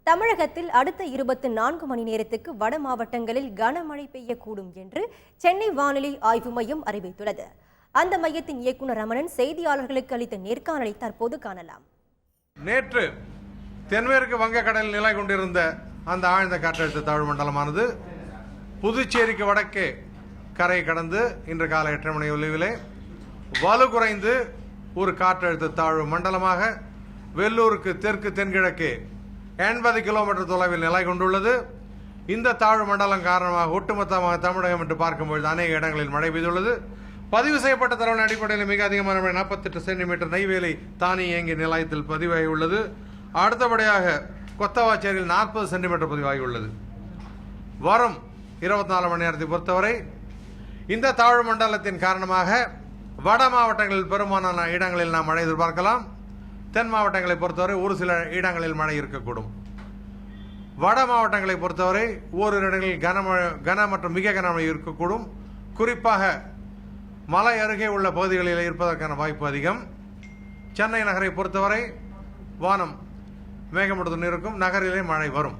தமிழகத்தில் அடுத்த 24 மணி நேரத்துக்கு வட மாவட்டங்களில் கனமழை பெய்யக்கூடும் என்று சென்னை வானிலை ஆய்வு மையம் அறிவித்துள்ளது. அந்த மையத்தின் இயக்குநர் ரமணன் செய்தியாளர்களுக்கு அளித்த நேர்காணலை தற்போது காணலாம். நேற்று தென்மேற்கு வங்கக்கடலில் நிலை கொண்டிருந்த அந்த ஆழ்ந்த காற்றழுத்த தாழ்வு மண்டலமானது புதுச்சேரிக்கு வடக்கே கரை கடந்து இன்று காலை 8 மணி அளவிலே வலு குறைந்து ஒரு காற்றழுத்த தாழ்வு மண்டலமாக வெள்ளூருக்கு தெற்கு தென்கிழக்கே 80 கிலோமீட்டர் தொலைவில் நிலை கொண்டுள்ளது. இந்த தாழ்வு மண்டலம் காரணமாக ஒட்டுமொத்தமாக தமிழகம் என்று பார்க்கும்பொழுது அநேக இடங்களில் மழை பெய்துள்ளது. பதிவு செய்யப்பட்ட தரவின் அடிப்படையில் மிக அதிகமான மழை 48 சென்டிமீட்டர் நெய்வேலி தானியங்கி நிலையத்தில் பதிவாகியுள்ளது. அடுத்தபடியாக கொத்தவாச்சேரியில் 40 சென்டிமீட்டர் பதிவாகியுள்ளது. வரும் 24 மணி நேரத்தை பொறுத்தவரை இந்த தாழ்வு மண்டலத்தின் காரணமாக வட மாவட்டங்களில் பெரும்பாலான இடங்களில் நாம் மழை எதிர்பார்க்கலாம். தென் மாவட்டங்களை பொறுத்தவரை ஒரு சில இடங்களில் மழை இருக்கக்கூடும். வட மாவட்டங்களை பொறுத்தவரை ஓரிரு இடங்களில் கன மற்றும் மிக கனமழை இருக்கக்கூடும். குறிப்பாக மலை அருகே உள்ள பகுதிகளில் இருப்பதற்கான வாய்ப்பு அதிகம். சென்னை நகரை பொறுத்தவரை வானம் மேகமூட்டத்துடன் இருக்கும். நகரிலே மழை வரும்.